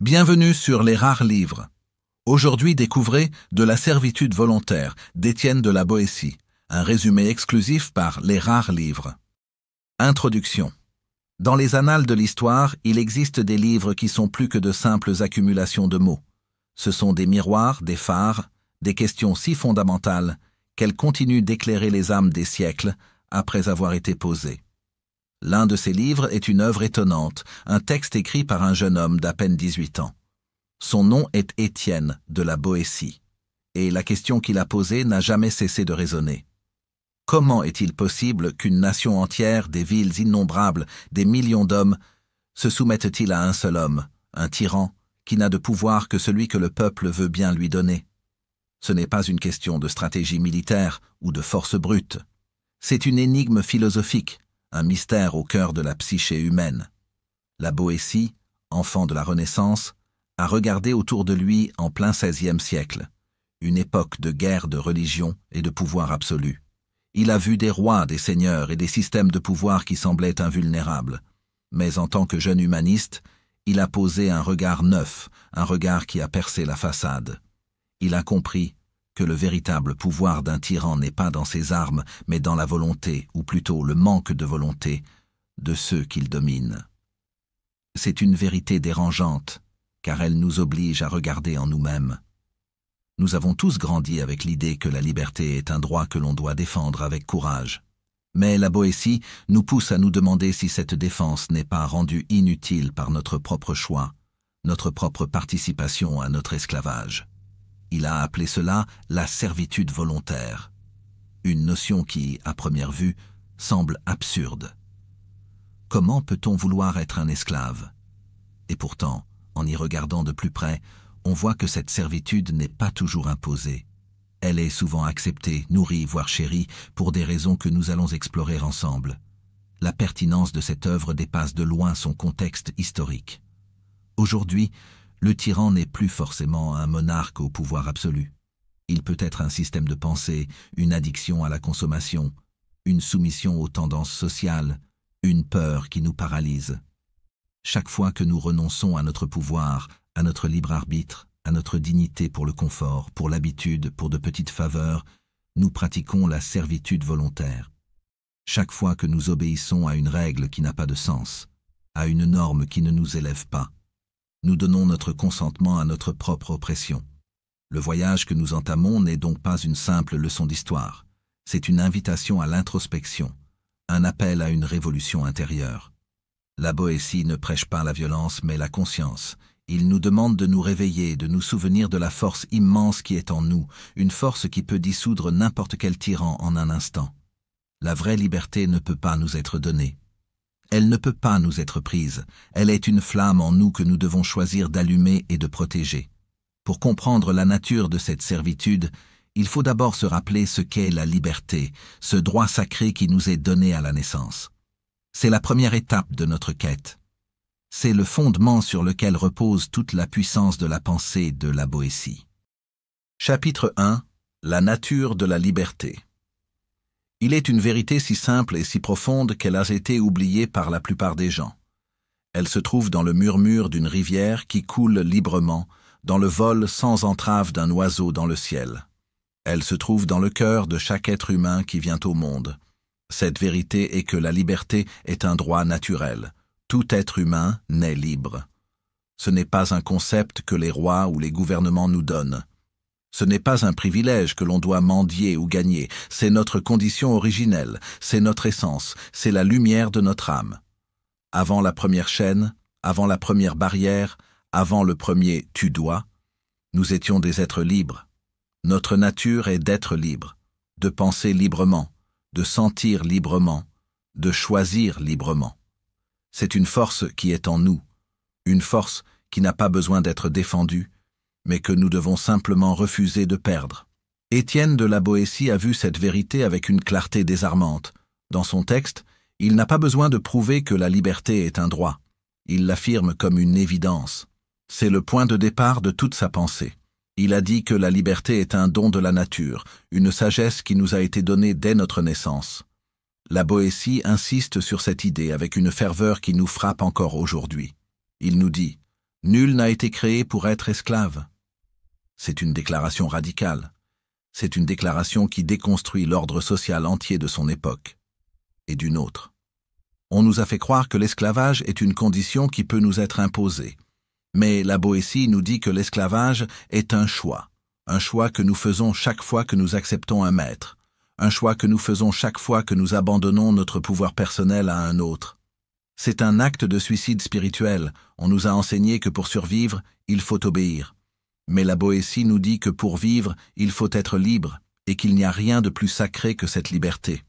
Bienvenue sur Les Rares Livres. Aujourd'hui, découvrez De la servitude volontaire d'Étienne de la Boétie, un résumé exclusif par Les Rares Livres. Introduction. Dans les annales de l'histoire, il existe des livres qui sont plus que de simples accumulations de mots. Ce sont des miroirs, des phares, des questions si fondamentales qu'elles continuent d'éclairer les âmes des siècles après avoir été posées. L'un de ces livres est une œuvre étonnante, un texte écrit par un jeune homme d'à peine 18 ans. Son nom est Étienne de la Boétie, et la question qu'il a posée n'a jamais cessé de résonner. Comment est-il possible qu'une nation entière, des villes innombrables, des millions d'hommes, se soumettent-ils à un seul homme, un tyran, qui n'a de pouvoir que celui que le peuple veut bien lui donner? Ce n'est pas une question de stratégie militaire ou de force brute. C'est une énigme philosophique, un mystère au cœur de la psyché humaine. La Boétie, enfant de la Renaissance, a regardé autour de lui en plein XVIe siècle, une époque de guerre de religion et de pouvoir absolu. Il a vu des rois, des seigneurs et des systèmes de pouvoir qui semblaient invulnérables. Mais en tant que jeune humaniste, il a posé un regard neuf, un regard qui a percé la façade. Il a compris que le véritable pouvoir d'un tyran n'est pas dans ses armes, mais dans la volonté, ou plutôt le manque de volonté, de ceux qu'il domine. C'est une vérité dérangeante, car elle nous oblige à regarder en nous-mêmes. Nous avons tous grandi avec l'idée que la liberté est un droit que l'on doit défendre avec courage. Mais la Boétie nous pousse à nous demander si cette défense n'est pas rendue inutile par notre propre choix, notre propre participation à notre esclavage. Il a appelé cela la servitude volontaire, une notion qui, à première vue, semble absurde. Comment peut-on vouloir être un esclave? Et pourtant, en y regardant de plus près, on voit que cette servitude n'est pas toujours imposée. Elle est souvent acceptée, nourrie, voire chérie, pour des raisons que nous allons explorer ensemble. La pertinence de cette œuvre dépasse de loin son contexte historique. Aujourd'hui, le tyran n'est plus forcément un monarque au pouvoir absolu. Il peut être un système de pensée, une addiction à la consommation, une soumission aux tendances sociales, une peur qui nous paralyse. Chaque fois que nous renonçons à notre pouvoir, à notre libre arbitre, à notre dignité pour le confort, pour l'habitude, pour de petites faveurs, nous pratiquons la servitude volontaire. Chaque fois que nous obéissons à une règle qui n'a pas de sens, à une norme qui ne nous élève pas, nous donnons notre consentement à notre propre oppression. Le voyage que nous entamons n'est donc pas une simple leçon d'histoire. C'est une invitation à l'introspection, un appel à une révolution intérieure. La Boétie ne prêche pas la violence mais la conscience. Il nous demande de nous réveiller, de nous souvenir de la force immense qui est en nous, une force qui peut dissoudre n'importe quel tyran en un instant. La vraie liberté ne peut pas nous être donnée. Elle ne peut pas nous être prise. Elle est une flamme en nous que nous devons choisir d'allumer et de protéger. Pour comprendre la nature de cette servitude, il faut d'abord se rappeler ce qu'est la liberté, ce droit sacré qui nous est donné à la naissance. C'est la première étape de notre quête. C'est le fondement sur lequel repose toute la puissance de la pensée de la Boétie. Chapitre 1. La nature de la liberté. Il est une vérité si simple et si profonde qu'elle a été oubliée par la plupart des gens. Elle se trouve dans le murmure d'une rivière qui coule librement, dans le vol sans entrave d'un oiseau dans le ciel. Elle se trouve dans le cœur de chaque être humain qui vient au monde. Cette vérité est que la liberté est un droit naturel. Tout être humain naît libre. Ce n'est pas un concept que les rois ou les gouvernements nous donnent. Ce n'est pas un privilège que l'on doit mendier ou gagner, c'est notre condition originelle, c'est notre essence, c'est la lumière de notre âme. Avant la première chaîne, avant la première barrière, avant le premier « tu dois », nous étions des êtres libres. Notre nature est d'être libre, de penser librement, de sentir librement, de choisir librement. C'est une force qui est en nous, une force qui n'a pas besoin d'être défendue, mais que nous devons simplement refuser de perdre. Étienne de la Boétie a vu cette vérité avec une clarté désarmante. Dans son texte, il n'a pas besoin de prouver que la liberté est un droit. Il l'affirme comme une évidence. C'est le point de départ de toute sa pensée. Il a dit que la liberté est un don de la nature, une sagesse qui nous a été donnée dès notre naissance. La Boétie insiste sur cette idée avec une ferveur qui nous frappe encore aujourd'hui. Il nous dit Nul n'a été créé pour être esclave. C'est une déclaration radicale. C'est une déclaration qui déconstruit l'ordre social entier de son époque et d'une autre. On nous a fait croire que l'esclavage est une condition qui peut nous être imposée. Mais la Boétie nous dit que l'esclavage est un choix que nous faisons chaque fois que nous acceptons un maître, un choix que nous faisons chaque fois que nous abandonnons notre pouvoir personnel à un autre. C'est un acte de suicide spirituel. On nous a enseigné que pour survivre, il faut obéir. Mais la Boétie nous dit que pour vivre, il faut être libre et qu'il n'y a rien de plus sacré que cette liberté.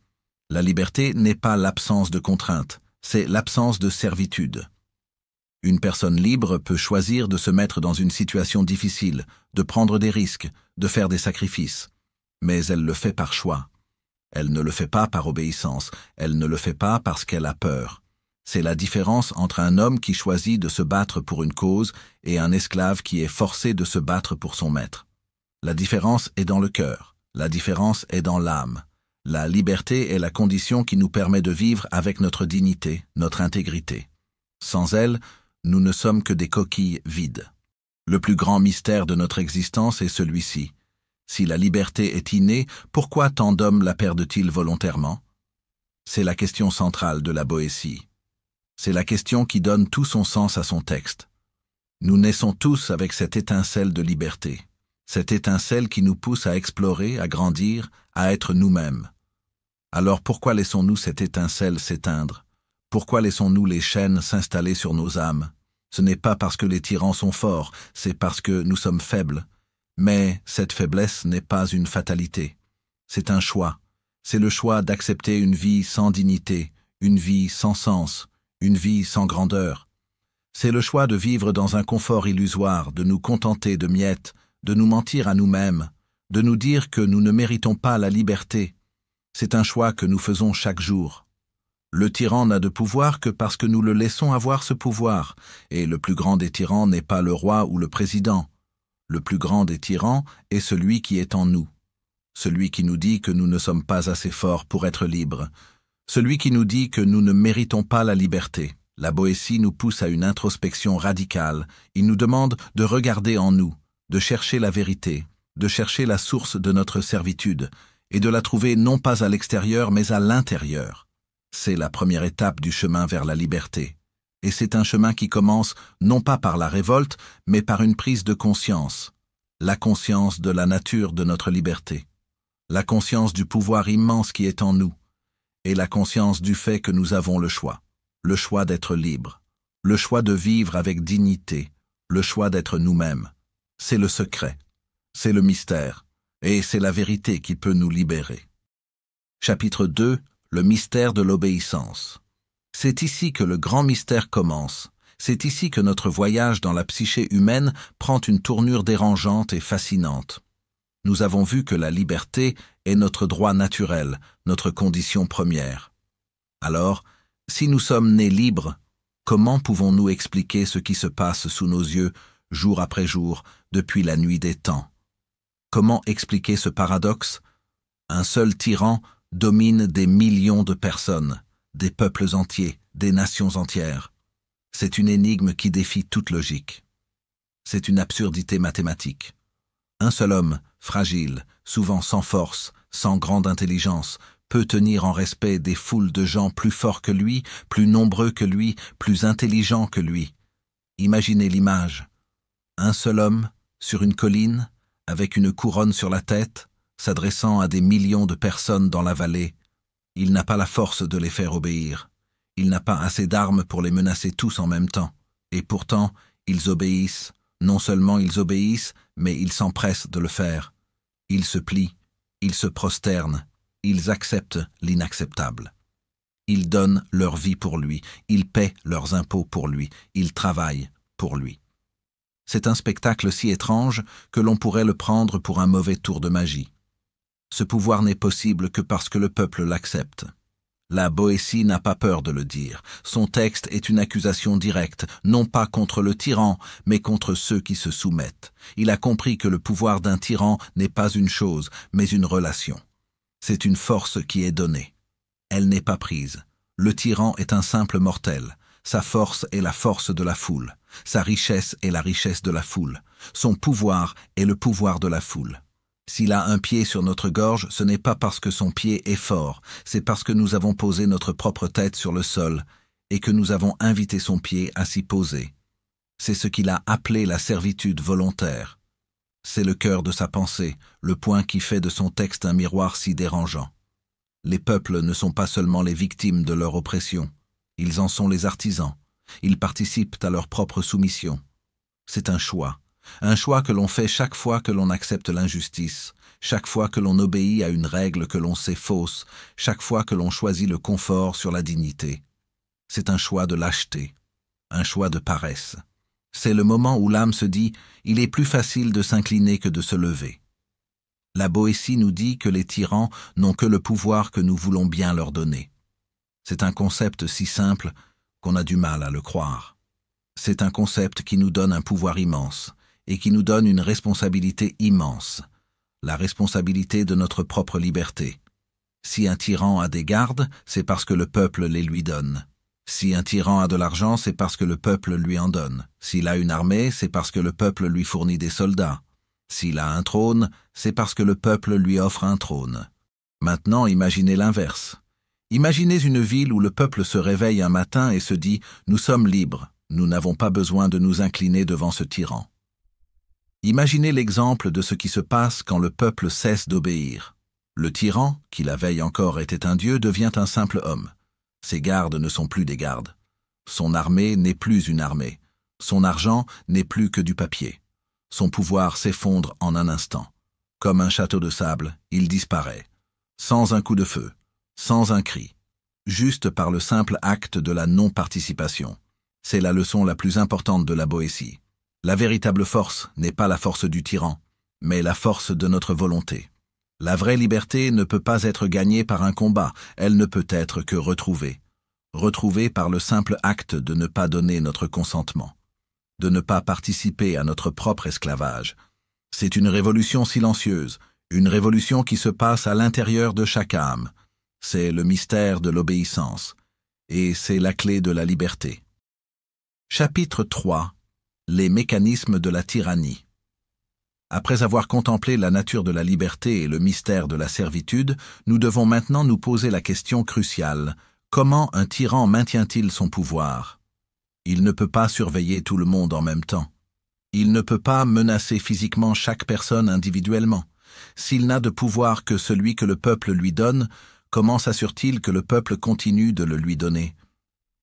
La liberté n'est pas l'absence de contrainte, c'est l'absence de servitude. Une personne libre peut choisir de se mettre dans une situation difficile, de prendre des risques, de faire des sacrifices. Mais elle le fait par choix. Elle ne le fait pas par obéissance, elle ne le fait pas parce qu'elle a peur. C'est la différence entre un homme qui choisit de se battre pour une cause et un esclave qui est forcé de se battre pour son maître. La différence est dans le cœur, la différence est dans l'âme. La liberté est la condition qui nous permet de vivre avec notre dignité, notre intégrité. Sans elle, nous ne sommes que des coquilles vides. Le plus grand mystère de notre existence est celui-ci. Si la liberté est innée, pourquoi tant d'hommes la perdent-ils volontairement? C'est la question centrale de la Boétie. C'est la question qui donne tout son sens à son texte. Nous naissons tous avec cette étincelle de liberté, cette étincelle qui nous pousse à explorer, à grandir, à être nous-mêmes. Alors pourquoi laissons-nous cette étincelle s'éteindre? Pourquoi laissons-nous les chaînes s'installer sur nos âmes? Ce n'est pas parce que les tyrans sont forts, c'est parce que nous sommes faibles. Mais cette faiblesse n'est pas une fatalité. C'est un choix. C'est le choix d'accepter une vie sans dignité, une vie sans sens, une vie sans grandeur. C'est le choix de vivre dans un confort illusoire, de nous contenter de miettes, de nous mentir à nous-mêmes, de nous dire que nous ne méritons pas la liberté. C'est un choix que nous faisons chaque jour. Le tyran n'a de pouvoir que parce que nous le laissons avoir ce pouvoir, et le plus grand des tyrans n'est pas le roi ou le président. Le plus grand des tyrans est celui qui est en nous, celui qui nous dit que nous ne sommes pas assez forts pour être libres, celui qui nous dit que nous ne méritons pas la liberté. La Boétie nous pousse à une introspection radicale. Il nous demande de regarder en nous, de chercher la vérité, de chercher la source de notre servitude, et de la trouver non pas à l'extérieur mais à l'intérieur. C'est la première étape du chemin vers la liberté. Et c'est un chemin qui commence non pas par la révolte, mais par une prise de conscience. La conscience de la nature de notre liberté. La conscience du pouvoir immense qui est en nous. Et la conscience du fait que nous avons le choix d'être libres, le choix de vivre avec dignité, le choix d'être nous-mêmes. C'est le secret, c'est le mystère, et c'est la vérité qui peut nous libérer. Chapitre 2. Le mystère de l'obéissance. C'est ici que le grand mystère commence. C'est ici que notre voyage dans la psyché humaine prend une tournure dérangeante et fascinante. Nous avons vu que la liberté est notre droit naturel, notre condition première. Alors, si nous sommes nés libres, comment pouvons-nous expliquer ce qui se passe sous nos yeux, jour après jour, depuis la nuit des temps? Comment expliquer ce paradoxe? Un seul tyran domine des millions de personnes, des peuples entiers, des nations entières. C'est une énigme qui défie toute logique. C'est une absurdité mathématique. Un seul homme, fragile, souvent sans force, sans grande intelligence, peut tenir en respect des foules de gens plus forts que lui, plus nombreux que lui, plus intelligents que lui. Imaginez l'image. Un seul homme, sur une colline, avec une couronne sur la tête, s'adressant à des millions de personnes dans la vallée. Il n'a pas la force de les faire obéir. Il n'a pas assez d'armes pour les menacer tous en même temps. Et pourtant, ils obéissent. Non seulement ils obéissent, mais ils s'empressent de le faire. Ils se plient, ils se prosternent, ils acceptent l'inacceptable. Ils donnent leur vie pour lui, ils paient leurs impôts pour lui, ils travaillent pour lui. C'est un spectacle si étrange que l'on pourrait le prendre pour un mauvais tour de magie. Ce pouvoir n'est possible que parce que le peuple l'accepte. La Boétie n'a pas peur de le dire. Son texte est une accusation directe, non pas contre le tyran, mais contre ceux qui se soumettent. Il a compris que le pouvoir d'un tyran n'est pas une chose, mais une relation. C'est une force qui est donnée. Elle n'est pas prise. Le tyran est un simple mortel. Sa force est la force de la foule. Sa richesse est la richesse de la foule. Son pouvoir est le pouvoir de la foule. S'il a un pied sur notre gorge, ce n'est pas parce que son pied est fort, c'est parce que nous avons posé notre propre tête sur le sol et que nous avons invité son pied à s'y poser. C'est ce qu'il a appelé la servitude volontaire. C'est le cœur de sa pensée, le point qui fait de son texte un miroir si dérangeant. Les peuples ne sont pas seulement les victimes de leur oppression, ils en sont les artisans, ils participent à leur propre soumission. C'est un choix que l'on fait chaque fois que l'on accepte l'injustice, chaque fois que l'on obéit à une règle que l'on sait fausse, chaque fois que l'on choisit le confort sur la dignité. C'est un choix de lâcheté, un choix de paresse. C'est le moment où l'âme se dit « il est plus facile de s'incliner que de se lever ». La Boétie nous dit que les tyrans n'ont que le pouvoir que nous voulons bien leur donner. C'est un concept si simple qu'on a du mal à le croire. C'est un concept qui nous donne un pouvoir immense et qui nous donne une responsabilité immense, la responsabilité de notre propre liberté. Si un tyran a des gardes, c'est parce que le peuple les lui donne. Si un tyran a de l'argent, c'est parce que le peuple lui en donne. S'il a une armée, c'est parce que le peuple lui fournit des soldats. S'il a un trône, c'est parce que le peuple lui offre un trône. Maintenant, imaginez l'inverse. Imaginez une ville où le peuple se réveille un matin et se dit « Nous sommes libres, nous n'avons pas besoin de nous incliner devant ce tyran ». Imaginez l'exemple de ce qui se passe quand le peuple cesse d'obéir. Le tyran, qui la veille encore était un dieu, devient un simple homme. Ses gardes ne sont plus des gardes. Son armée n'est plus une armée. Son argent n'est plus que du papier. Son pouvoir s'effondre en un instant. Comme un château de sable, il disparaît. Sans un coup de feu, sans un cri. Juste par le simple acte de la non-participation. C'est la leçon la plus importante de la Boétie. La véritable force n'est pas la force du tyran, mais la force de notre volonté. La vraie liberté ne peut pas être gagnée par un combat, elle ne peut être que retrouvée. Retrouvée par le simple acte de ne pas donner notre consentement, de ne pas participer à notre propre esclavage. C'est une révolution silencieuse, une révolution qui se passe à l'intérieur de chaque âme. C'est le mystère de l'obéissance, et c'est la clé de la liberté. Chapitre 3. Les mécanismes de la tyrannie. Après avoir contemplé la nature de la liberté et le mystère de la servitude, nous devons maintenant nous poser la question cruciale. Comment un tyran maintient-il son pouvoir? Il ne peut pas surveiller tout le monde en même temps. Il ne peut pas menacer physiquement chaque personne individuellement. S'il n'a de pouvoir que celui que le peuple lui donne, comment s'assure-t-il que le peuple continue de le lui donner?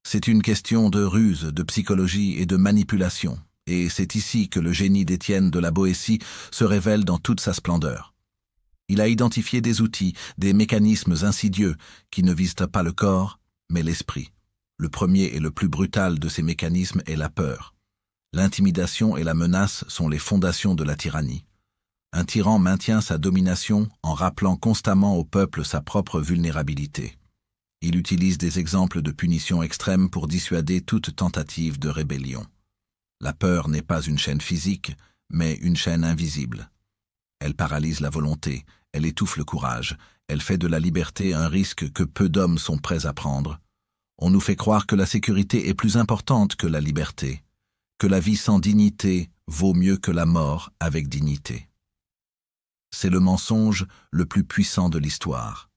C'est une question de ruse, de psychologie et de manipulation. Et c'est ici que le génie d'Étienne de la Boétie se révèle dans toute sa splendeur. Il a identifié des outils, des mécanismes insidieux qui ne visent pas le corps, mais l'esprit. Le premier et le plus brutal de ces mécanismes est la peur. L'intimidation et la menace sont les fondations de la tyrannie. Un tyran maintient sa domination en rappelant constamment au peuple sa propre vulnérabilité. Il utilise des exemples de punition extrême pour dissuader toute tentative de rébellion. La peur n'est pas une chaîne physique, mais une chaîne invisible. Elle paralyse la volonté, elle étouffe le courage, elle fait de la liberté un risque que peu d'hommes sont prêts à prendre. On nous fait croire que la sécurité est plus importante que la liberté, que la vie sans dignité vaut mieux que la mort avec dignité. C'est le mensonge le plus puissant de l'histoire.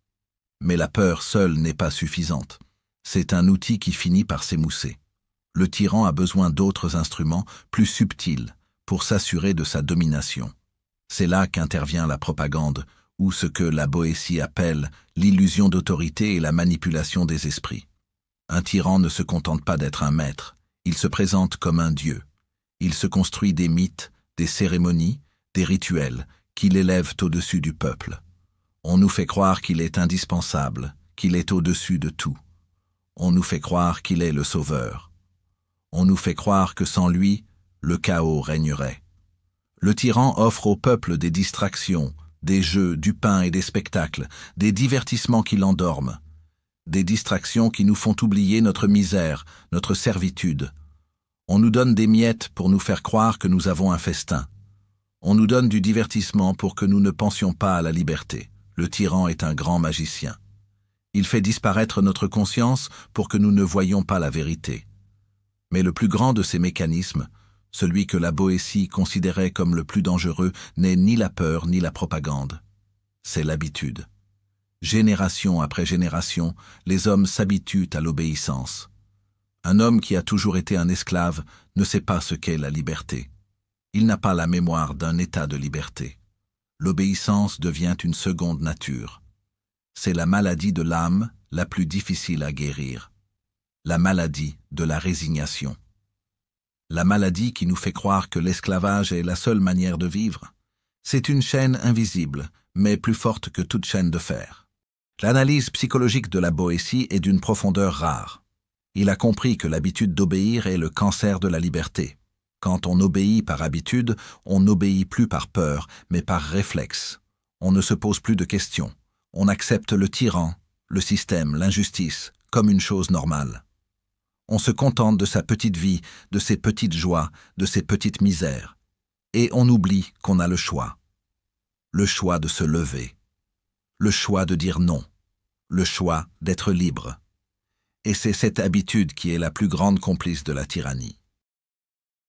Mais la peur seule n'est pas suffisante. C'est un outil qui finit par s'émousser. Le tyran a besoin d'autres instruments plus subtils pour s'assurer de sa domination. C'est là qu'intervient la propagande, ou ce que la Boétie appelle l'illusion d'autorité et la manipulation des esprits. Un tyran ne se contente pas d'être un maître, il se présente comme un dieu. Il se construit des mythes, des cérémonies, des rituels qui l'élèvent au-dessus du peuple. On nous fait croire qu'il est indispensable, qu'il est au-dessus de tout. On nous fait croire qu'il est le sauveur. On nous fait croire que sans lui, le chaos régnerait. Le tyran offre au peuple des distractions, des jeux, du pain et des spectacles, des divertissements qui l'endorment, des distractions qui nous font oublier notre misère, notre servitude. On nous donne des miettes pour nous faire croire que nous avons un festin. On nous donne du divertissement pour que nous ne pensions pas à la liberté. Le tyran est un grand magicien. Il fait disparaître notre conscience pour que nous ne voyions pas la vérité. Mais le plus grand de ces mécanismes, celui que la Boétie considérait comme le plus dangereux, n'est ni la peur ni la propagande. C'est l'habitude. Génération après génération, les hommes s'habituent à l'obéissance. Un homme qui a toujours été un esclave ne sait pas ce qu'est la liberté. Il n'a pas la mémoire d'un état de liberté. L'obéissance devient une seconde nature. C'est la maladie de l'âme la plus difficile à guérir. La maladie de la résignation. La maladie qui nous fait croire que l'esclavage est la seule manière de vivre. C'est une chaîne invisible, mais plus forte que toute chaîne de fer. L'analyse psychologique de la Boétie est d'une profondeur rare. Il a compris que l'habitude d'obéir est le cancer de la liberté. Quand on obéit par habitude, on n'obéit plus par peur, mais par réflexe. On ne se pose plus de questions. On accepte le tyran, le système, l'injustice, comme une chose normale. On se contente de sa petite vie, de ses petites joies, de ses petites misères. Et on oublie qu'on a le choix. Le choix de se lever. Le choix de dire non. Le choix d'être libre. Et c'est cette habitude qui est la plus grande complice de la tyrannie.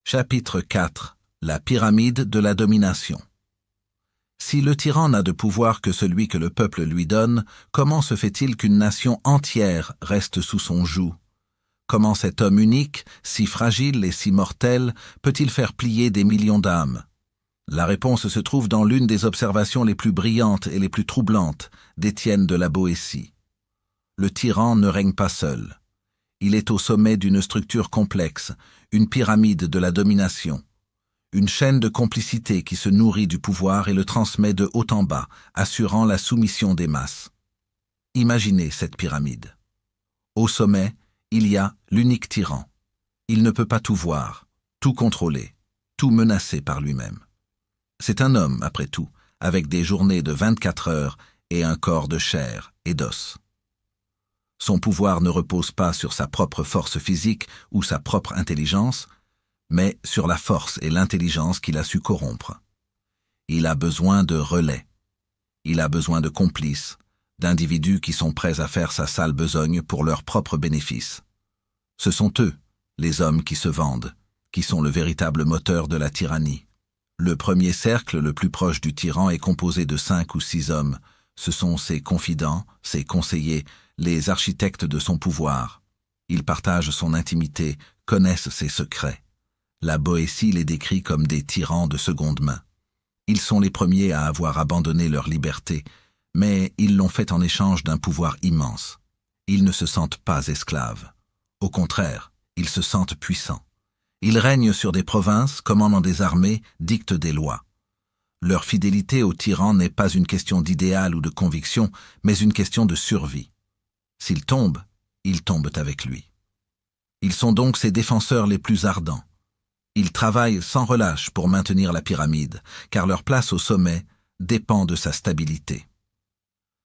Chapitre 4. La pyramide de la domination. Si le tyran n'a de pouvoir que celui que le peuple lui donne, comment se fait-il qu'une nation entière reste sous son joug? Comment cet homme unique, si fragile et si mortel, peut-il faire plier des millions d'âmes? La réponse se trouve dans l'une des observations les plus brillantes et les plus troublantes d'Étienne de la Boétie. Le tyran ne règne pas seul. Il est au sommet d'une structure complexe, une pyramide de la domination, une chaîne de complicité qui se nourrit du pouvoir et le transmet de haut en bas, assurant la soumission des masses. Imaginez cette pyramide. Au sommet, il y a l'unique tyran. Il ne peut pas tout voir, tout contrôler, tout menacer par lui-même. C'est un homme, après tout, avec des journées de 24 heures et un corps de chair et d'os. Son pouvoir ne repose pas sur sa propre force physique ou sa propre intelligence, mais sur la force et l'intelligence qu'il a su corrompre. Il a besoin de relais. Il a besoin de complices, d'individus qui sont prêts à faire sa sale besogne pour leur propre bénéfice. Ce sont eux, les hommes qui se vendent, qui sont le véritable moteur de la tyrannie. Le premier cercle le plus proche du tyran est composé de 5 ou 6 hommes. Ce sont ses confidents, ses conseillers, les architectes de son pouvoir. Ils partagent son intimité, connaissent ses secrets. La Boétie les décrit comme des tyrans de seconde main. Ils sont les premiers à avoir abandonné leur liberté, mais ils l'ont fait en échange d'un pouvoir immense. Ils ne se sentent pas esclaves. Au contraire, ils se sentent puissants. Ils règnent sur des provinces, commandent des armées, dictent des lois. Leur fidélité au tyran n'est pas une question d'idéal ou de conviction, mais une question de survie. S'ils tombent, ils tombent avec lui. Ils sont donc ses défenseurs les plus ardents. Ils travaillent sans relâche pour maintenir la pyramide, car leur place au sommet dépend de sa stabilité.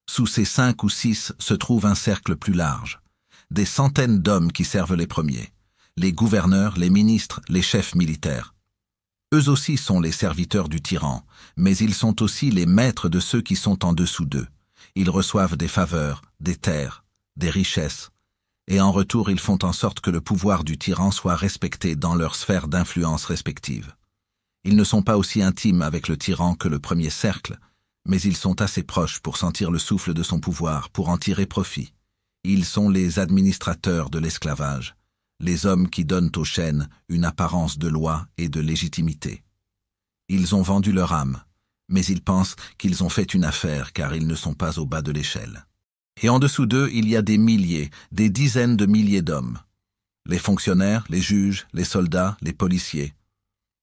Sous ces 5 ou 6 se trouve un cercle plus large. Des centaines d'hommes qui servent les premiers. Les gouverneurs, les ministres, les chefs militaires. Eux aussi sont les serviteurs du tyran, mais ils sont aussi les maîtres de ceux qui sont en dessous d'eux. Ils reçoivent des faveurs, des terres, des richesses, et en retour ils font en sorte que le pouvoir du tyran soit respecté dans leurs sphères d'influence respectives. Ils ne sont pas aussi intimes avec le tyran que le premier cercle, mais ils sont assez proches pour sentir le souffle de son pouvoir, pour en tirer profit. Ils sont les administrateurs de l'esclavage, les hommes qui donnent aux chaînes une apparence de loi et de légitimité. Ils ont vendu leur âme, mais ils pensent qu'ils ont fait une affaire car ils ne sont pas au bas de l'échelle. Et en dessous d'eux, il y a des milliers, des dizaines de milliers d'hommes. Les fonctionnaires, les juges, les soldats, les policiers.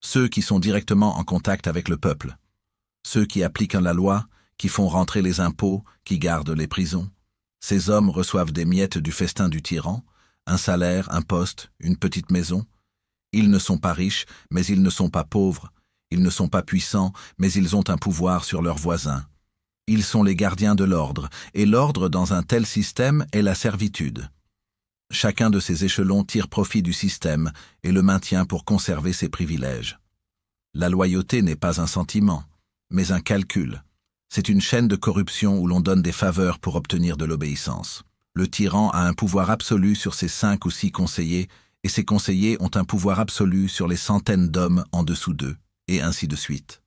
Ceux qui sont directement en contact avec le peuple. Ceux qui appliquent la loi, qui font rentrer les impôts, qui gardent les prisons. Ces hommes reçoivent des miettes du festin du tyran, un salaire, un poste, une petite maison. Ils ne sont pas riches, mais ils ne sont pas pauvres. Ils ne sont pas puissants, mais ils ont un pouvoir sur leurs voisins. Ils sont les gardiens de l'ordre, et l'ordre dans un tel système est la servitude. Chacun de ces échelons tire profit du système et le maintient pour conserver ses privilèges. La loyauté n'est pas un sentiment, mais un calcul. C'est une chaîne de corruption où l'on donne des faveurs pour obtenir de l'obéissance. Le tyran a un pouvoir absolu sur ses 5 ou 6 conseillers et ses conseillers ont un pouvoir absolu sur les centaines d'hommes en dessous d'eux, et ainsi de suite.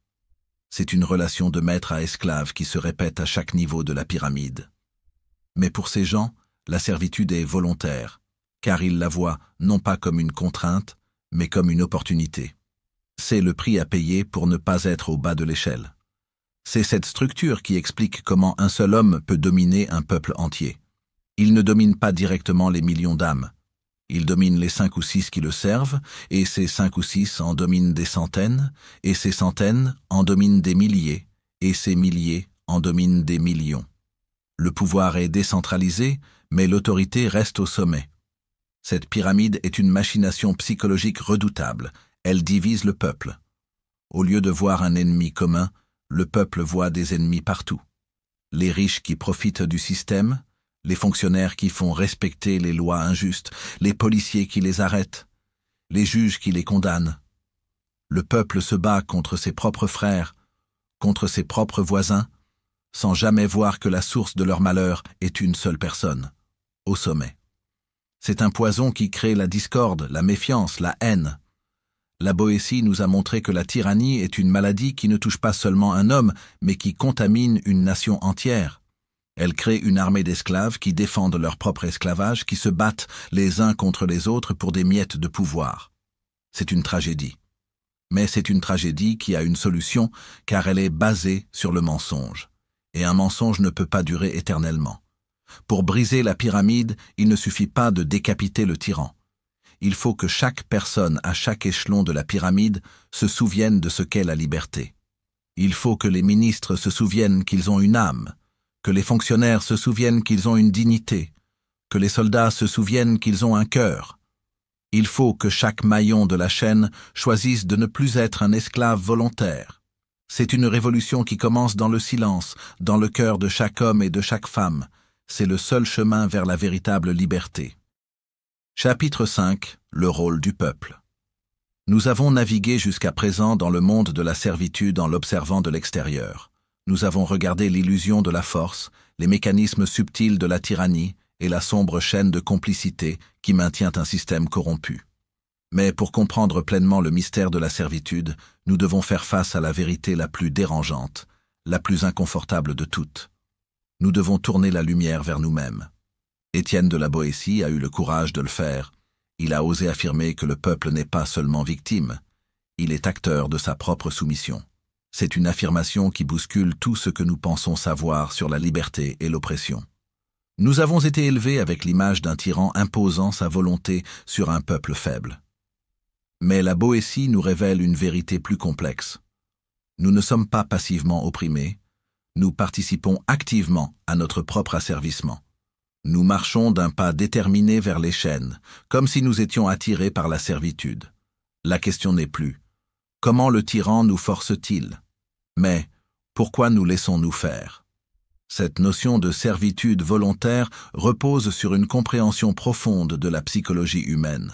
C'est une relation de maître à esclave qui se répète à chaque niveau de la pyramide. Mais pour ces gens, la servitude est volontaire, car ils la voient non pas comme une contrainte, mais comme une opportunité. C'est le prix à payer pour ne pas être au bas de l'échelle. C'est cette structure qui explique comment un seul homme peut dominer un peuple entier. Il ne domine pas directement les millions d'âmes. Il domine les 5 ou 6 qui le servent, et ces 5 ou 6 en dominent des centaines, et ces centaines en dominent des milliers, et ces milliers en dominent des millions. Le pouvoir est décentralisé, mais l'autorité reste au sommet. Cette pyramide est une machination psychologique redoutable. Elle divise le peuple. Au lieu de voir un ennemi commun, le peuple voit des ennemis partout. Les riches qui profitent du système, les fonctionnaires qui font respecter les lois injustes, les policiers qui les arrêtent, les juges qui les condamnent. Le peuple se bat contre ses propres frères, contre ses propres voisins, sans jamais voir que la source de leur malheur est une seule personne, au sommet. C'est un poison qui crée la discorde, la méfiance, la haine. La Boétie nous a montré que la tyrannie est une maladie qui ne touche pas seulement un homme, mais qui contamine une nation entière. Elle crée une armée d'esclaves qui défendent leur propre esclavage, qui se battent les uns contre les autres pour des miettes de pouvoir. C'est une tragédie. Mais c'est une tragédie qui a une solution, car elle est basée sur le mensonge. Et un mensonge ne peut pas durer éternellement. Pour briser la pyramide, il ne suffit pas de décapiter le tyran. Il faut que chaque personne à chaque échelon de la pyramide se souvienne de ce qu'est la liberté. Il faut que les ministres se souviennent qu'ils ont une âme, que les fonctionnaires se souviennent qu'ils ont une dignité, que les soldats se souviennent qu'ils ont un cœur. Il faut que chaque maillon de la chaîne choisisse de ne plus être un esclave volontaire. C'est une révolution qui commence dans le silence, dans le cœur de chaque homme et de chaque femme. C'est le seul chemin vers la véritable liberté. Chapitre 5. Le rôle du peuple. Nous avons navigué jusqu'à présent dans le monde de la servitude en l'observant de l'extérieur. Nous avons regardé l'illusion de la force, les mécanismes subtils de la tyrannie et la sombre chaîne de complicité qui maintient un système corrompu. Mais pour comprendre pleinement le mystère de la servitude, nous devons faire face à la vérité la plus dérangeante, la plus inconfortable de toutes. Nous devons tourner la lumière vers nous-mêmes. Étienne de la Boétie a eu le courage de le faire. Il a osé affirmer que le peuple n'est pas seulement victime, il est acteur de sa propre soumission. C'est une affirmation qui bouscule tout ce que nous pensons savoir sur la liberté et l'oppression. Nous avons été élevés avec l'image d'un tyran imposant sa volonté sur un peuple faible. Mais la Boétie nous révèle une vérité plus complexe. Nous ne sommes pas passivement opprimés, nous participons activement à notre propre asservissement. Nous marchons d'un pas déterminé vers les chaînes, comme si nous étions attirés par la servitude. La question n'est plus « Comment le tyran nous force-t-il ?» mais « Pourquoi nous laissons-nous faire ?» Cette notion de servitude volontaire repose sur une compréhension profonde de la psychologie humaine.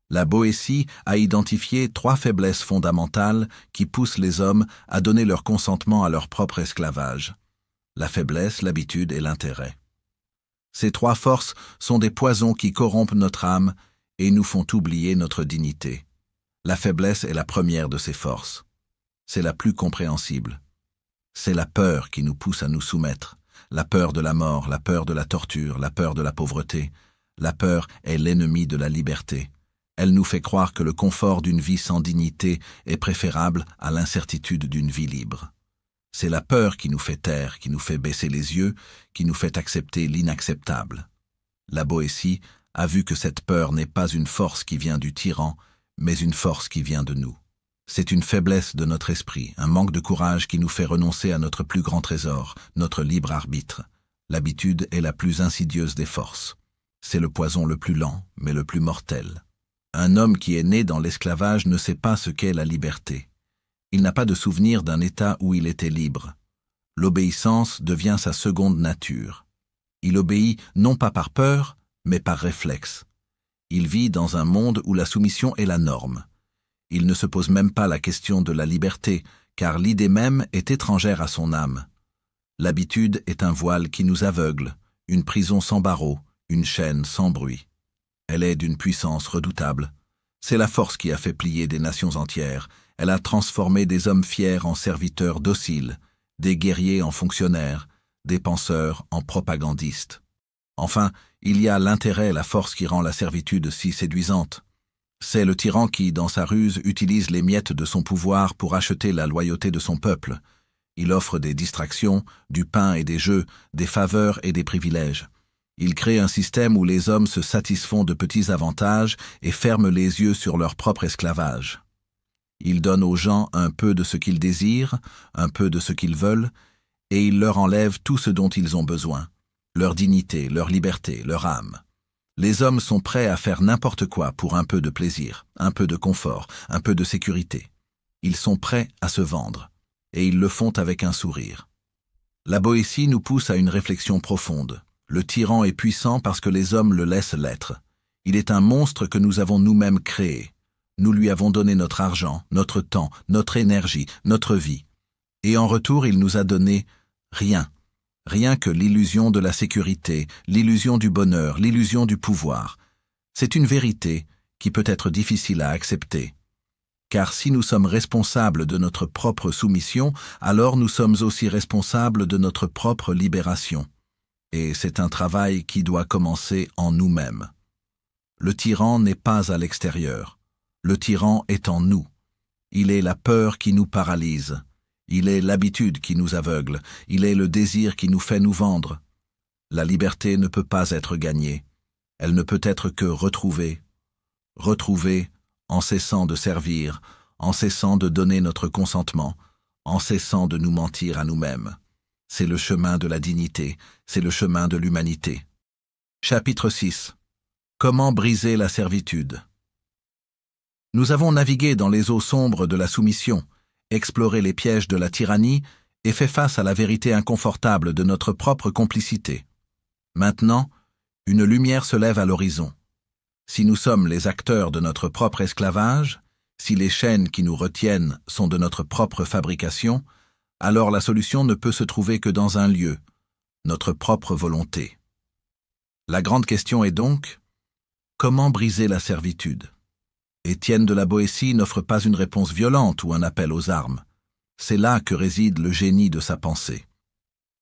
La Boétie a identifié 3 faiblesses fondamentales qui poussent les hommes à donner leur consentement à leur propre esclavage. La faiblesse, l'habitude et l'intérêt. Ces 3 forces sont des poisons qui corrompent notre âme et nous font oublier notre dignité. La faiblesse est la première de ces forces. C'est la plus compréhensible. C'est la peur qui nous pousse à nous soumettre. La peur de la mort, la peur de la torture, la peur de la pauvreté. La peur est l'ennemi de la liberté. Elle nous fait croire que le confort d'une vie sans dignité est préférable à l'incertitude d'une vie libre. C'est la peur qui nous fait taire, qui nous fait baisser les yeux, qui nous fait accepter l'inacceptable. La Boétie a vu que cette peur n'est pas une force qui vient du tyran, mais une force qui vient de nous. C'est une faiblesse de notre esprit, un manque de courage qui nous fait renoncer à notre plus grand trésor, notre libre arbitre. L'habitude est la plus insidieuse des forces. C'est le poison le plus lent, mais le plus mortel. Un homme qui est né dans l'esclavage ne sait pas ce qu'est la liberté. Il n'a pas de souvenir d'un état où il était libre. L'obéissance devient sa seconde nature. Il obéit non pas par peur, mais par réflexe. Il vit dans un monde où la soumission est la norme. Il ne se pose même pas la question de la liberté, car l'idée même est étrangère à son âme. L'habitude est un voile qui nous aveugle, une prison sans barreaux, une chaîne sans bruit. Elle est d'une puissance redoutable. C'est la force qui a fait plier des nations entières. Elle a transformé des hommes fiers en serviteurs dociles, des guerriers en fonctionnaires, des penseurs en propagandistes. Enfin, il y a l'intérêt, la force qui rend la servitude si séduisante. C'est le tyran qui, dans sa ruse, utilise les miettes de son pouvoir pour acheter la loyauté de son peuple. Il offre des distractions, du pain et des jeux, des faveurs et des privilèges. Il crée un système où les hommes se satisfont de petits avantages et ferment les yeux sur leur propre esclavage. Il donne aux gens un peu de ce qu'ils désirent, un peu de ce qu'ils veulent, et il leur enlève tout ce dont ils ont besoin, leur dignité, leur liberté, leur âme. Les hommes sont prêts à faire n'importe quoi pour un peu de plaisir, un peu de confort, un peu de sécurité. Ils sont prêts à se vendre, et ils le font avec un sourire. La Boétie nous pousse à une réflexion profonde. Le tyran est puissant parce que les hommes le laissent l'être. Il est un monstre que nous avons nous-mêmes créé. Nous lui avons donné notre argent, notre temps, notre énergie, notre vie. Et en retour, il nous a donné rien. Rien que l'illusion de la sécurité, l'illusion du bonheur, l'illusion du pouvoir. C'est une vérité qui peut être difficile à accepter. Car si nous sommes responsables de notre propre soumission, alors nous sommes aussi responsables de notre propre libération. Et c'est un travail qui doit commencer en nous-mêmes. Le tyran n'est pas à l'extérieur. Le tyran est en nous. Il est la peur qui nous paralyse. Il est l'habitude qui nous aveugle. Il est le désir qui nous fait nous vendre. La liberté ne peut pas être gagnée. Elle ne peut être que retrouvée. Retrouvée en cessant de servir, en cessant de donner notre consentement, en cessant de nous mentir à nous-mêmes. C'est le chemin de la dignité, c'est le chemin de l'humanité. Chapitre 6. Comment briser la servitude? Nous avons navigué dans les eaux sombres de la soumission, exploré les pièges de la tyrannie et fait face à la vérité inconfortable de notre propre complicité. Maintenant, une lumière se lève à l'horizon. Si nous sommes les acteurs de notre propre esclavage, si les chaînes qui nous retiennent sont de notre propre fabrication, alors la solution ne peut se trouver que dans un lieu, notre propre volonté. La grande question est donc, comment briser la servitude? Étienne de la Boétie n'offre pas une réponse violente ou un appel aux armes. C'est là que réside le génie de sa pensée.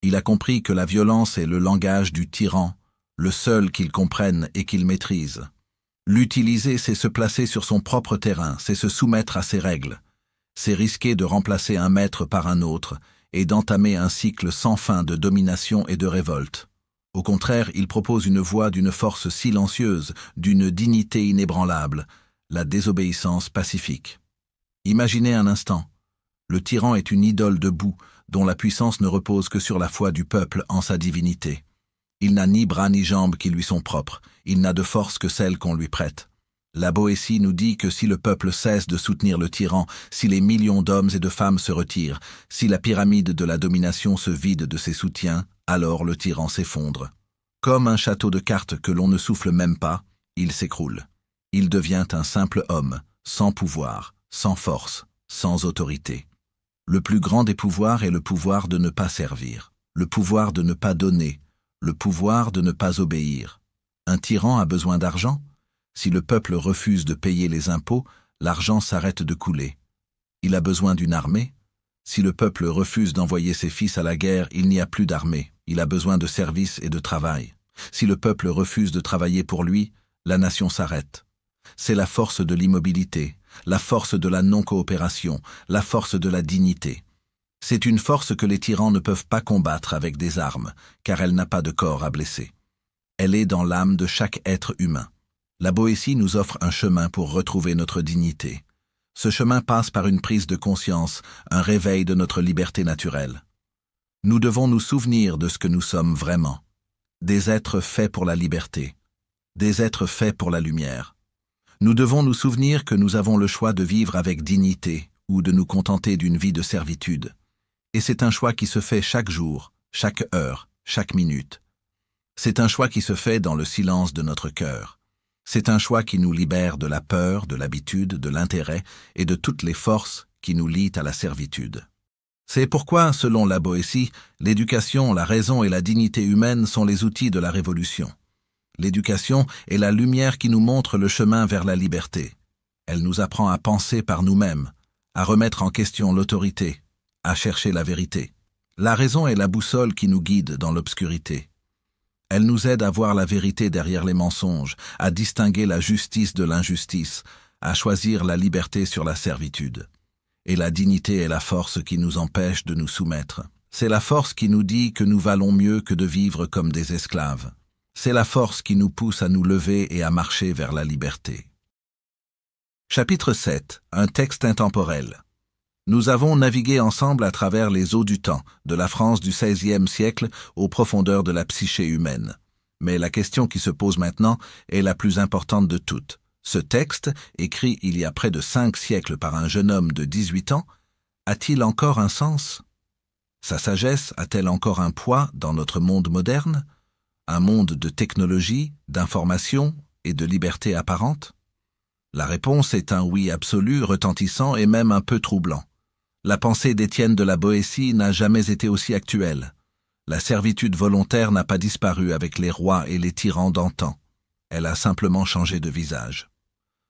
Il a compris que la violence est le langage du tyran, le seul qu'il comprenne et qu'il maîtrise. L'utiliser, c'est se placer sur son propre terrain, c'est se soumettre à ses règles. C'est risquer de remplacer un maître par un autre et d'entamer un cycle sans fin de domination et de révolte. Au contraire, il propose une voie d'une force silencieuse, d'une dignité inébranlable, la désobéissance pacifique. Imaginez un instant. Le tyran est une idole debout, dont la puissance ne repose que sur la foi du peuple en sa divinité. Il n'a ni bras ni jambes qui lui sont propres, il n'a de force que celle qu'on lui prête. La Boétie nous dit que si le peuple cesse de soutenir le tyran, si les millions d'hommes et de femmes se retirent, si la pyramide de la domination se vide de ses soutiens, alors le tyran s'effondre. Comme un château de cartes que l'on ne souffle même pas, il s'écroule. Il devient un simple homme, sans pouvoir, sans force, sans autorité. Le plus grand des pouvoirs est le pouvoir de ne pas servir, le pouvoir de ne pas donner, le pouvoir de ne pas obéir. Un tyran a besoin d'argent? Si le peuple refuse de payer les impôts, l'argent s'arrête de couler. Il a besoin d'une armée? Si le peuple refuse d'envoyer ses fils à la guerre, il n'y a plus d'armée. Il a besoin de services et de travail. Si le peuple refuse de travailler pour lui, la nation s'arrête. C'est la force de l'immobilité, la force de la non-coopération, la force de la dignité. C'est une force que les tyrans ne peuvent pas combattre avec des armes, car elle n'a pas de corps à blesser. Elle est dans l'âme de chaque être humain. La Boétie nous offre un chemin pour retrouver notre dignité. Ce chemin passe par une prise de conscience, un réveil de notre liberté naturelle. Nous devons nous souvenir de ce que nous sommes vraiment. Des êtres faits pour la liberté. Des êtres faits pour la lumière. Nous devons nous souvenir que nous avons le choix de vivre avec dignité ou de nous contenter d'une vie de servitude. Et c'est un choix qui se fait chaque jour, chaque heure, chaque minute. C'est un choix qui se fait dans le silence de notre cœur. C'est un choix qui nous libère de la peur, de l'habitude, de l'intérêt et de toutes les forces qui nous lient à la servitude. C'est pourquoi, selon la Boétie, l'éducation, la raison et la dignité humaine sont les outils de la révolution. L'éducation est la lumière qui nous montre le chemin vers la liberté. Elle nous apprend à penser par nous-mêmes, à remettre en question l'autorité, à chercher la vérité. La raison est la boussole qui nous guide dans l'obscurité. Elle nous aide à voir la vérité derrière les mensonges, à distinguer la justice de l'injustice, à choisir la liberté sur la servitude. Et la dignité est la force qui nous empêche de nous soumettre. C'est la force qui nous dit que nous valons mieux que de vivre comme des esclaves. C'est la force qui nous pousse à nous lever et à marcher vers la liberté. Chapitre 7. Un texte intemporel. Nous avons navigué ensemble à travers les eaux du temps, de la France du XVIe siècle aux profondeurs de la psyché humaine. Mais la question qui se pose maintenant est la plus importante de toutes. Ce texte, écrit il y a près de 5 siècles par un jeune homme de 18 ans, a-t-il encore un sens? Sa sagesse a-t-elle encore un poids dans notre monde moderne? Un monde de technologie, d'information et de liberté apparente? La réponse est un oui absolu, retentissant et même un peu troublant. La pensée d'Étienne de la Boétie n'a jamais été aussi actuelle. La servitude volontaire n'a pas disparu avec les rois et les tyrans d'antan. Elle a simplement changé de visage.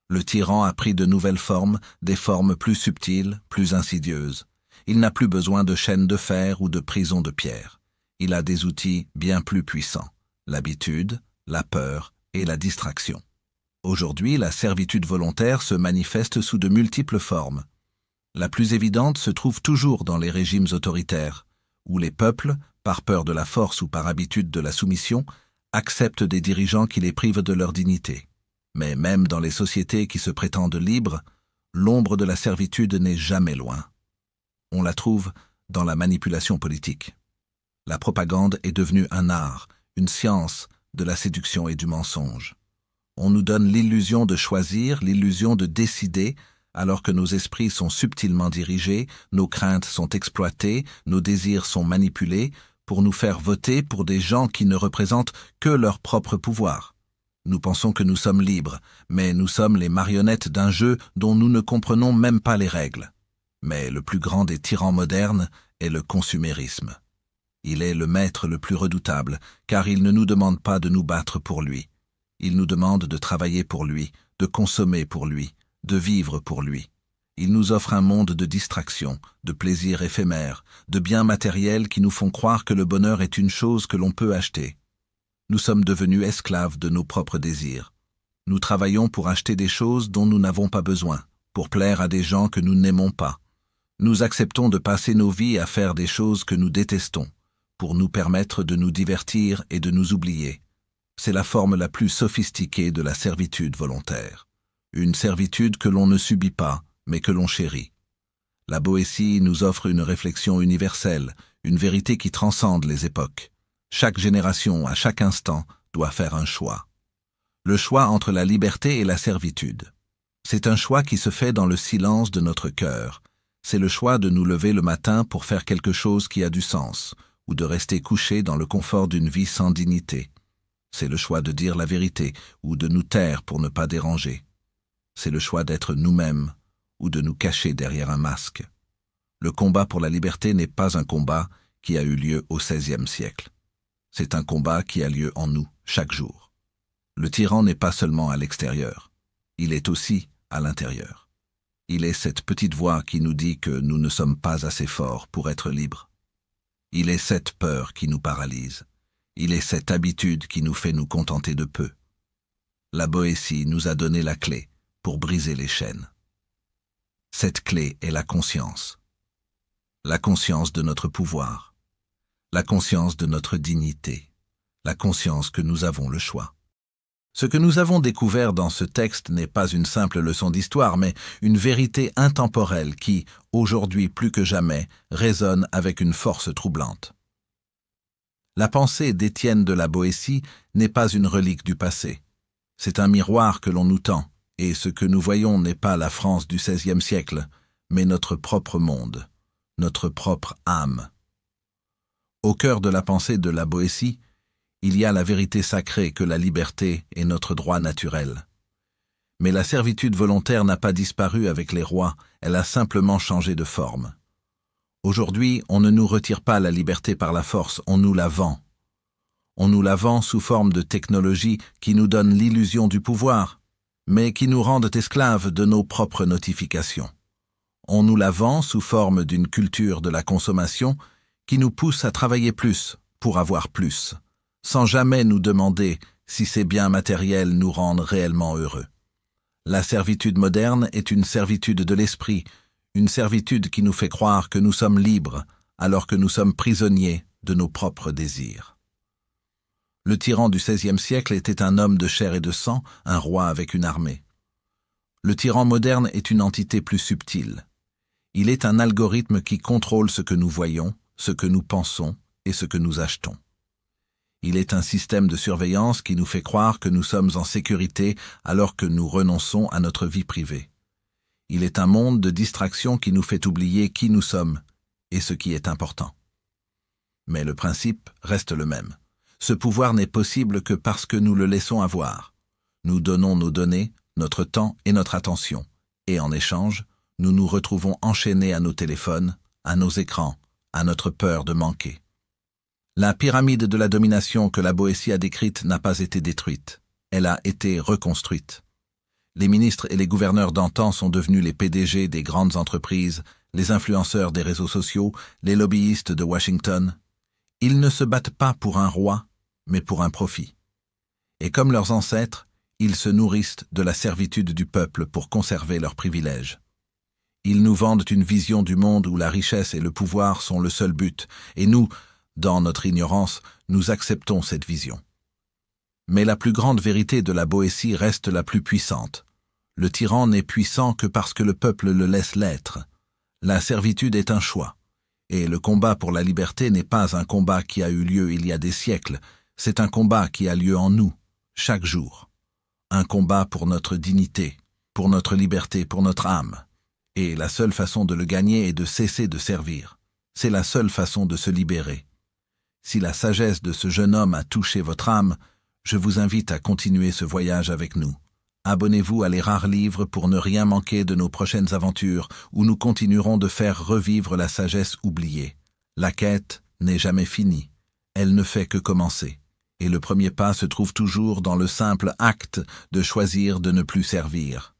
Le tyran a pris de nouvelles formes, des formes plus subtiles, plus insidieuses. Il n'a plus besoin de chaînes de fer ou de prisons de pierre. Il a des outils bien plus puissants, l'habitude, la peur et la distraction. Aujourd'hui, la servitude volontaire se manifeste sous de multiples formes. La plus évidente se trouve toujours dans les régimes autoritaires, où les peuples, par peur de la force ou par habitude de la soumission, acceptent des dirigeants qui les privent de leur dignité. Mais même dans les sociétés qui se prétendent libres, l'ombre de la servitude n'est jamais loin. On la trouve dans la manipulation politique. La propagande est devenue un art, une science de la séduction et du mensonge. On nous donne l'illusion de choisir, l'illusion de décider, alors que nos esprits sont subtilement dirigés, nos craintes sont exploitées, nos désirs sont manipulés, pour nous faire voter pour des gens qui ne représentent que leur propre pouvoir. Nous pensons que nous sommes libres, mais nous sommes les marionnettes d'un jeu dont nous ne comprenons même pas les règles. Mais le plus grand des tyrans modernes est le consumérisme. Il est le maître le plus redoutable, car il ne nous demande pas de nous battre pour lui. Il nous demande de travailler pour lui, de consommer pour lui, de vivre pour lui. Il nous offre un monde de distractions, de plaisirs éphémères, de biens matériels qui nous font croire que le bonheur est une chose que l'on peut acheter. Nous sommes devenus esclaves de nos propres désirs. Nous travaillons pour acheter des choses dont nous n'avons pas besoin, pour plaire à des gens que nous n'aimons pas. Nous acceptons de passer nos vies à faire des choses que nous détestons, pour nous permettre de nous divertir et de nous oublier. C'est la forme la plus sophistiquée de la servitude volontaire. Une servitude que l'on ne subit pas, mais que l'on chérit. La Boétie nous offre une réflexion universelle, une vérité qui transcende les époques. Chaque génération, à chaque instant, doit faire un choix. Le choix entre la liberté et la servitude. C'est un choix qui se fait dans le silence de notre cœur. C'est le choix de nous lever le matin pour faire quelque chose qui a du sens, ou de rester couché dans le confort d'une vie sans dignité. C'est le choix de dire la vérité, ou de nous taire pour ne pas déranger. C'est le choix d'être nous-mêmes, ou de nous cacher derrière un masque. Le combat pour la liberté n'est pas un combat qui a eu lieu au XVIe siècle. C'est un combat qui a lieu en nous, chaque jour. Le tyran n'est pas seulement à l'extérieur, il est aussi à l'intérieur. Il est cette petite voix qui nous dit que nous ne sommes pas assez forts pour être libres. Il est cette peur qui nous paralyse. Il est cette habitude qui nous fait nous contenter de peu. La Boétie nous a donné la clé pour briser les chaînes. Cette clé est la conscience. La conscience de notre pouvoir. La conscience de notre dignité. La conscience que nous avons le choix. Ce que nous avons découvert dans ce texte n'est pas une simple leçon d'histoire, mais une vérité intemporelle qui, aujourd'hui plus que jamais, résonne avec une force troublante. La pensée d'Étienne de la Boétie n'est pas une relique du passé. C'est un miroir que l'on nous tend, et ce que nous voyons n'est pas la France du XVIe siècle, mais notre propre monde, notre propre âme. Au cœur de la pensée de la Boétie, il y a la vérité sacrée que la liberté est notre droit naturel. Mais la servitude volontaire n'a pas disparu avec les rois, elle a simplement changé de forme. Aujourd'hui, on ne nous retire pas la liberté par la force, on nous la vend. On nous la vend sous forme de technologie qui nous donne l'illusion du pouvoir, mais qui nous rendent esclaves de nos propres notifications. On nous la vend sous forme d'une culture de la consommation qui nous pousse à travailler plus pour avoir plus, sans jamais nous demander si ces biens matériels nous rendent réellement heureux. La servitude moderne est une servitude de l'esprit, une servitude qui nous fait croire que nous sommes libres alors que nous sommes prisonniers de nos propres désirs. Le tyran du XVIe siècle était un homme de chair et de sang, un roi avec une armée. Le tyran moderne est une entité plus subtile. Il est un algorithme qui contrôle ce que nous voyons, ce que nous pensons et ce que nous achetons. Il est un système de surveillance qui nous fait croire que nous sommes en sécurité alors que nous renonçons à notre vie privée. Il est un monde de distraction qui nous fait oublier qui nous sommes et ce qui est important. Mais le principe reste le même. Ce pouvoir n'est possible que parce que nous le laissons avoir. Nous donnons nos données, notre temps et notre attention, et en échange, nous nous retrouvons enchaînés à nos téléphones, à nos écrans, à notre peur de manquer. La pyramide de la domination que la Boétie a décrite n'a pas été détruite, elle a été reconstruite. Les ministres et les gouverneurs d'antan sont devenus les PDG des grandes entreprises, les influenceurs des réseaux sociaux, les lobbyistes de Washington. Ils ne se battent pas pour un roi, mais pour un profit. Et comme leurs ancêtres, ils se nourrissent de la servitude du peuple pour conserver leurs privilèges. Ils nous vendent une vision du monde où la richesse et le pouvoir sont le seul but, et nous, dans notre ignorance, nous acceptons cette vision. Mais la plus grande vérité de la Boétie reste la plus puissante. Le tyran n'est puissant que parce que le peuple le laisse l'être. La servitude est un choix. Et le combat pour la liberté n'est pas un combat qui a eu lieu il y a des siècles, c'est un combat qui a lieu en nous, chaque jour. Un combat pour notre dignité, pour notre liberté, pour notre âme. Et la seule façon de le gagner est de cesser de servir. C'est la seule façon de se libérer. Si la sagesse de ce jeune homme a touché votre âme, je vous invite à continuer ce voyage avec nous. Abonnez-vous à Les Rares Livres pour ne rien manquer de nos prochaines aventures où nous continuerons de faire revivre la sagesse oubliée. La quête n'est jamais finie, elle ne fait que commencer. Et le premier pas se trouve toujours dans le simple acte de choisir de ne plus servir.